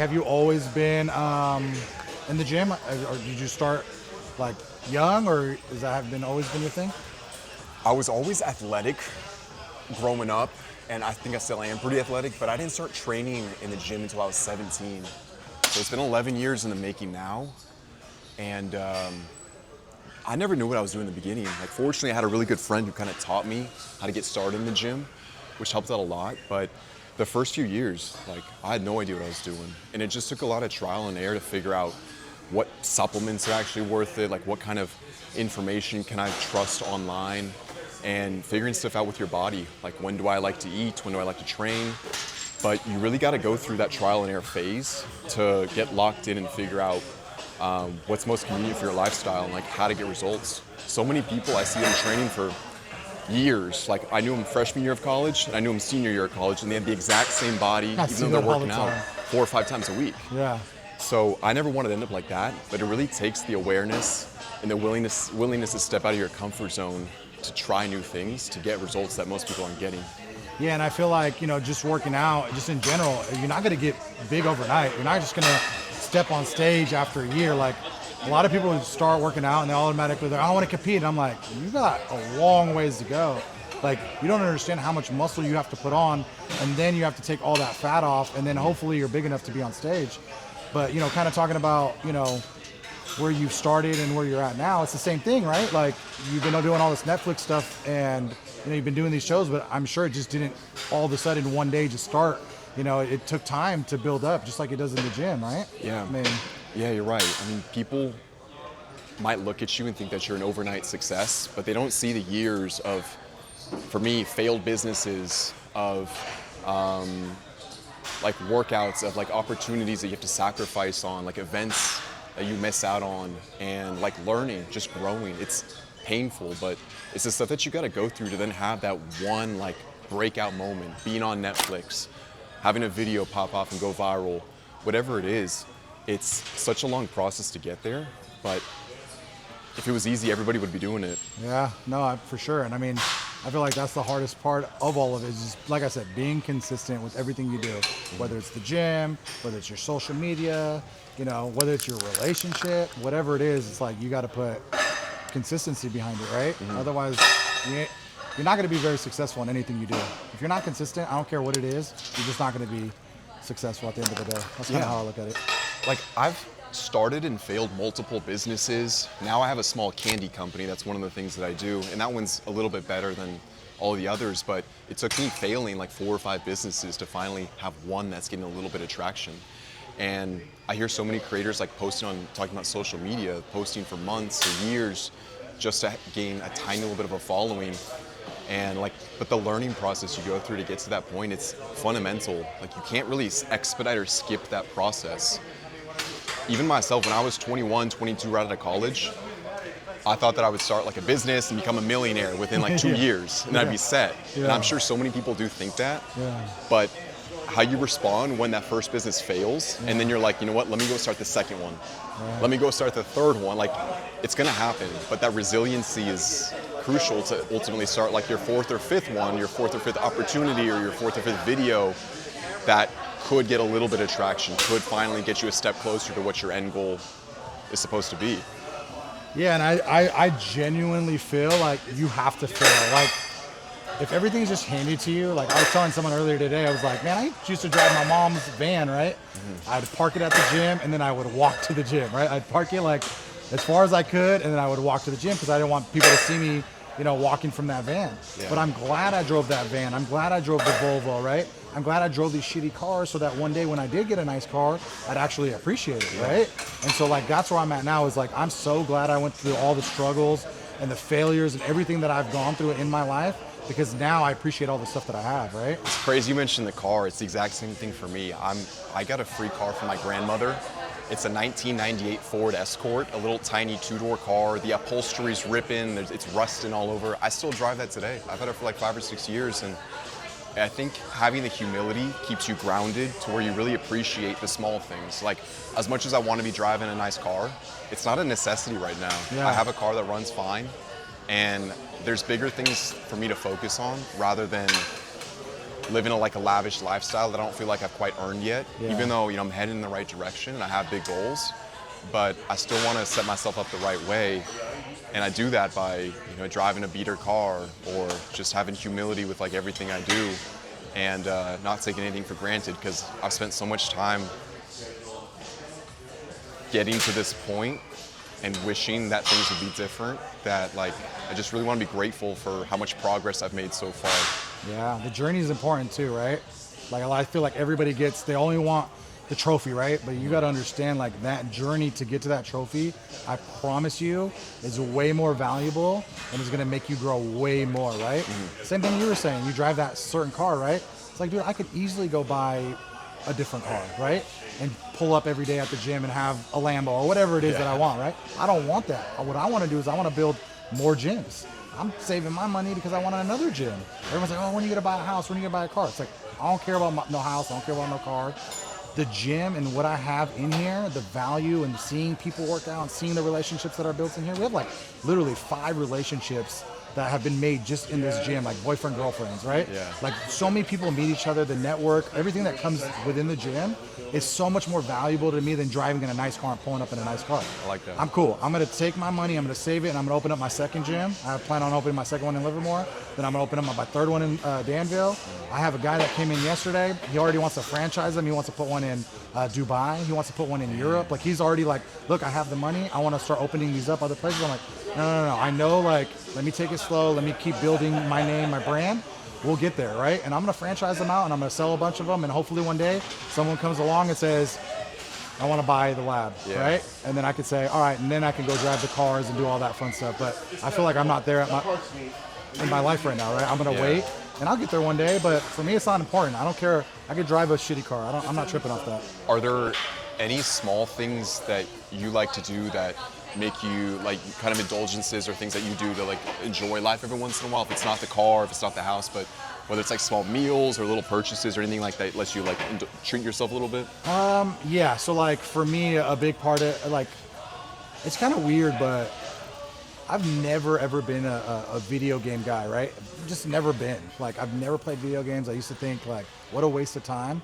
Have you always been in the gym, or did you start like young, or has that been always been your thing? I was always athletic growing up, and I think I still am pretty athletic, but I didn't start training in the gym until I was 17. So it's been 11 years in the making now, and I never knew what I was doing in the beginning. Like, fortunately, I had a really good friend who kind of taught me how to get started in the gym, which helped out a lot. But the first few years, like, I had no idea what I was doing, and it just took a lot of trial and error to figure out what supplements are actually worth it, like what kind of information can I trust online, and figuring stuff out with your body. Like, when do I like to eat? When do I like to train? But you really got to go through that trial and error phase to get locked in and figure out what's most convenient for your lifestyle and like how to get results. So many people, I see them training for years. Like, I knew them freshman year of college, and I knew them senior year of college, and they had the exact same body, I even see though they're that all the working out time. 4 or 5 times a week. Yeah. So I never wanted to end up like that, but it really takes the awareness and the willingness to step out of your comfort zone to try new things to get results that most people aren't getting. Yeah, and I feel like, just working out, just in general, you're not going to get big overnight. You're not just going to step on stage after a year. Like, a lot of people start working out and they automatically, they're, I want to compete. And I'm like, you got a long ways to go. Like, you don't understand how much muscle you have to put on, and then you have to take all that fat off, and then hopefully you're big enough to be on stage. But, kind of talking about, where you started and where you're at now, it's the same thing, right? Like, you've been doing all this Netflix stuff, and you've been doing these shows, but I'm sure it just didn't all of a sudden one day just start. It took time to build up, just like it does in the gym, right? Yeah. I mean, Yeah, you're right. I mean, people might look at you and think that you're an overnight success, but they don't see the years of, for me, failed businesses, of like workouts, of like opportunities that you have to sacrifice on, like events that you miss out on, and like learning, just growing. It's painful, but it's the stuff that you got to go through to then have that one like breakout moment, being on Netflix, having a video pop off and go viral, whatever it is. It's such a long process to get there, but if it was easy, everybody would be doing it. yeah, no, for sure. And I mean, I feel like that's the hardest part of all of it, is just, like I said, being consistent with everything you do, whether it's the gym, whether it's your social media, whether it's your relationship, whatever it is. It's like you got to put consistency behind it, right? Otherwise, you're not going to be very successful in anything you do. If you're not consistent, I don't care what it is, you're just not going to be successful at the end of the day. That's kind of how I look at it. Like, I've started and failed multiple businesses. Now I have a small candy company. That's one of the things that I do, and that one's a little bit better than all the others, but it took me failing like 4 or 5 businesses to finally have one that's getting a little bit of traction. And I hear so many creators like talking about social media, posting for months or years just to gain a tiny little bit of a following. And but the learning process you go through to get to that point, it's fundamental. Like, you can't really expedite or skip that process. Even myself, when I was 21, 22, right out of college, I thought that I would start like a business and become a millionaire within like 2 years, and I'd be set. Yeah. And I'm sure so many people do think that, Yeah. but how you respond when that first business fails, and then you're like, you know what, let me go start the second one. Let me go start the third one. Like, it's gonna happen, but that resiliency is crucial to ultimately start like your 4th or 5th one, your 4th or 5th opportunity, or your 4th or 5th video that could get a little bit of traction, could finally get you a step closer to what your end goal is supposed to be. Yeah, and I genuinely feel like you have to fail. Like, if everything's just handed to you, like I was telling someone earlier today, I was like, man, I used to drive my mom's van, right? I'd park it at the gym, and then I would walk to the gym, right? I'd park it like as far as I could, and then I would walk to the gym because I didn't want people to see me, walking from that van. Yeah. But I'm glad I drove that van. I'm glad I drove the Volvo, right? I'm glad I drove these shitty cars so that one day when I did get a nice car, I'd actually appreciate it, right? And so like that's where I'm at now, is like I'm so glad I went through all the struggles and the failures and everything that I've gone through in my life, because now I appreciate all the stuff that I have, right? It's crazy you mentioned the car. It's the exact same thing for me. I got a free car from my grandmother. It's a 1998 Ford Escort, a little tiny 2-door car. The upholstery's ripping, it's rusting all over. I still drive that today. I've had it for like 5 or 6 years, and I think having the humility keeps you grounded to where you really appreciate the small things. Like, as much as I want to be driving a nice car, it's not a necessity right now. Yeah. I have a car that runs fine, and there's bigger things for me to focus on rather than living like a lavish lifestyle that I don't feel like I've quite earned yet, Yeah. even though, I'm heading in the right direction and I have big goals, but I still want to set myself up the right way. And I do that by, driving a beater car or just having humility with like everything I do and not taking anything for granted, because I've spent so much time getting to this point and wishing that things would be different, that like I just really want to be grateful for how much progress I've made so far. Yeah, the journey is important too, right? Like I feel like everybody they only want the trophy, right? But you got to understand, like, that journey to get to that trophy, I promise you, is way more valuable and is going to make you grow way more, right? Same thing you were saying, you drive that certain car, right? It's like, dude, I could easily go buy a different car, right? And pull up every day at the gym and have a Lambo or whatever it is that I want, right? I don't want that. What I want to do is I want to build more gyms. I'm saving my money because I want another gym. Everyone's like, oh, when are you gonna buy a house? When are you gonna buy a car? It's like, I don't care about no house. I don't care about no car. The gym and what I have in here, the value and seeing people work out and seeing the relationships that are built in here. We have like literally 5 relationships that have been made just in this gym, like boyfriend, girlfriends, right? Yeah. Like so many people meet each other, the network, everything that comes within the gym is so much more valuable to me than driving in a nice car and pulling up in a nice car. I like that. I'm cool. I'm going to take my money, I'm going to save it, and I'm going to open up my second gym. I plan on opening my second one in Livermore. Then I'm going to open up my third one in Danville. I have a guy that came in yesterday. He already wants to franchise them. He wants to put one in Dubai. He wants to put one in Europe. Like, he's already like, look, I have the money. I want to start opening these up other places. I'm like, no. I know, like, let me take it slow. Let me keep building my name, my brand. We'll get there, right? And I'm going to franchise them out, and I'm going to sell a bunch of them. And hopefully one day someone comes along and says, I want to buy the lab, right? And then I could say, all right, and then I can go drive the cars and do all that fun stuff. But I feel like I'm not there in my life right now, right? I'm going to wait, and I'll get there one day. But for me, it's not important. I don't care. I could drive a shitty car. I'm not tripping off that. Are there any small things that you like to do that make you, like, kind of indulgences or things that you do to, like, enjoy life every once in a while? If it's not the car, if it's not the house, but whether it's like small meals or little purchases or anything like that lets you like treat yourself a little bit? Yeah, so like for me, a big part of, like, it's kind of weird, but I've never ever been a video game guy, right? Just never been. Like, I've never played video games. I used to think, like, what a waste of time.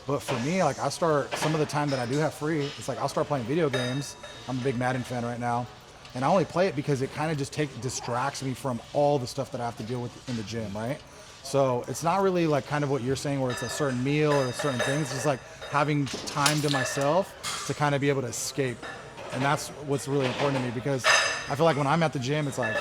But for me, like, I start, some of the time that I do have free, it's like I'll start playing video games. I'm a big Madden fan right now. And I only play it because it kind of just distracts me from all the stuff that I have to deal with in the gym, right? So it's not really like kind of what you're saying where it's a certain meal or certain things. It's just like having time to myself to kind of be able to escape. And that's what's really important to me, because I feel like when I'm at the gym, it's like,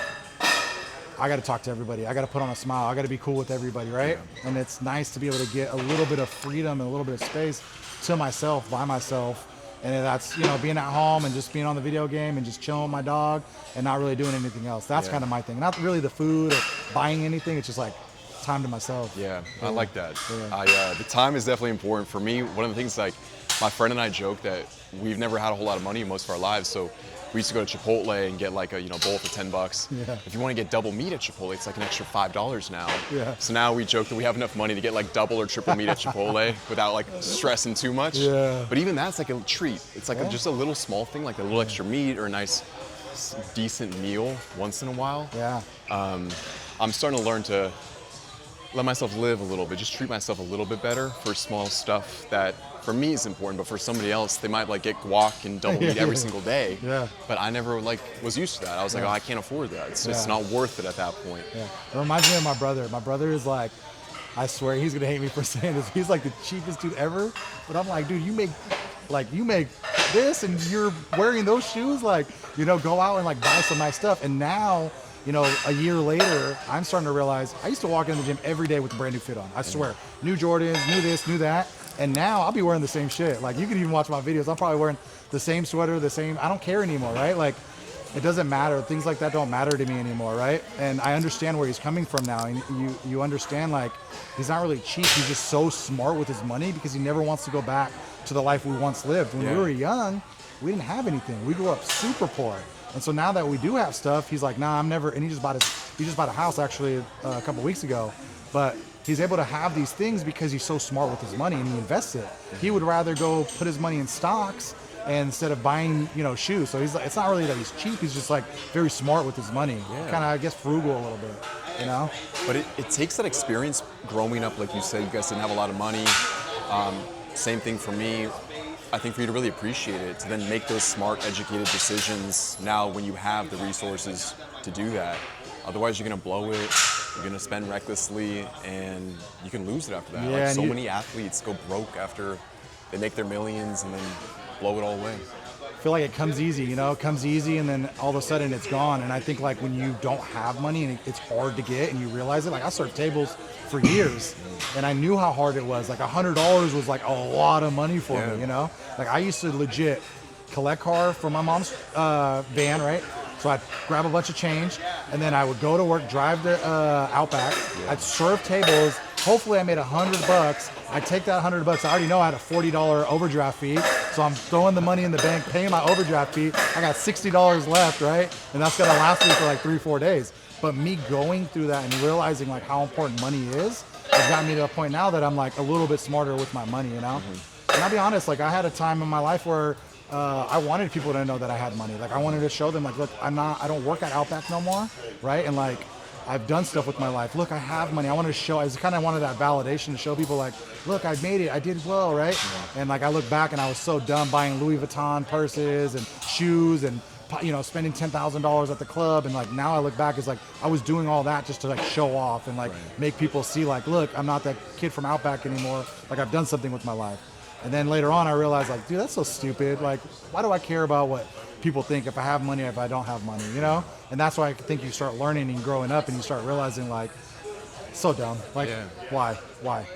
I got to talk to everybody. I got to put on a smile. I got to be cool with everybody, right? Yeah. And it's nice to be able to get a little bit of freedom and a little bit of space to myself, by myself. And that's, being at home and just being on the video game and just chilling with my dog and not really doing anything else. That's kind of my thing. Not really the food or buying anything. It's just like time to myself. Yeah, I like that. Yeah. The time is definitely important for me. One of the things, like, my friend and I joke that we've never had a whole lot of money in most of our lives, so we used to go to Chipotle and get like a bowl for $10. Yeah. If you want to get double meat at Chipotle, it's like an extra $5 now. Yeah. So now we joke that we have enough money to get like double or triple meat at Chipotle without like stressing too much. Yeah. But even that's like a treat. It's like just a little small thing, like a little extra meat or a nice, decent meal once in a while. Yeah. I'm starting to learn to let myself live a little bit, just treat myself a little bit better for small stuff that for me is important, but for somebody else, they might like get guac and double meat every single day. Yeah. But I never like was used to that. I was like, oh, I can't afford that. It's just not worth it at that point. Yeah. It reminds me of my brother. My brother is like, I swear he's gonna hate me for saying this. He's like the cheapest dude ever. But I'm like, dude, you make this and you're wearing those shoes, like, go out and like buy some nice stuff. And now, a year later, I'm starting to realize I used to walk in the gym every day with a brand new fit on. I swear, new Jordans, new this, new that. And now I'll be wearing the same shit. Like, you can even watch my videos. I'm probably wearing the same sweater, I don't care anymore, right? Like, it doesn't matter. Things like that don't matter to me anymore, right? And I understand where he's coming from now. And you understand, like, he's not really cheap. He's just so smart with his money because he never wants to go back to the life we once lived. When we were young, we didn't have anything. We grew up super poor. And so now that we do have stuff, he's like, nah, I'm never, and he just bought a house actually a couple weeks ago. But he's able to have these things because he's so smart with his money and he invests it. He would rather go put his money in stocks instead of buying, shoes. So he's like, it's not really that he's cheap. He's just like very smart with his money. Kind of, I guess, frugal a little bit. you know? But it takes that experience growing up, like you said, you guys didn't have a lot of money. Same thing for me. I think for you to really appreciate it, to then make those smart, educated decisions now when you have the resources to do that. Otherwise, you're going to blow it, you're going to spend recklessly, and you can lose it after that. Yeah, like and so many athletes go broke after they make their millions and then blow it all away. I feel like it comes easy, you know, it comes easy and then all of a sudden it's gone. And I think like when you don't have money and it's hard to get and you realize it, like I served tables for years and I knew how hard it was. Like $100 was like a lot of money for me, you know? Like I used to legit collect car from my mom's van, right? So I'd grab a bunch of change and then I would go to work, drive to Outback. I'd serve tables. Hopefully I made $100. I'd take that $100. I already know I had a $40 overdraft fee. So I'm throwing the money in the bank, paying my overdraft fee. I got $60 left, right? And that's gonna last me for like 3-4 days. But me going through that and realizing like how important money is, has gotten me to a point now that I'm like a little bit smarter with my money, you know? And I'll be honest, like I had a time in my life where I wanted people to know that I had money. Like I wanted to show them like, look, I don't work at Outback no more, right? And like, I've done stuff with my life. Look, I have money. I wanted to show, I kind of wanted that validation to show people like, look, I made it. I did well, right? And like, I look back and I was so dumb buying Louis Vuitton purses and shoes and, you know, spending $10,000 at the club. And like, now I look back, it's like, I was doing all that just to like show off and like make people see like, look, I'm not that kid from Outback anymore. Like I've done something with my life. And then later on, I realized like, dude, that's so stupid. Like, why do I care about what people think if I have money or if I don't have money, you know? And that's why I think you start learning and growing up and you start realizing like, so dumb. Like, why?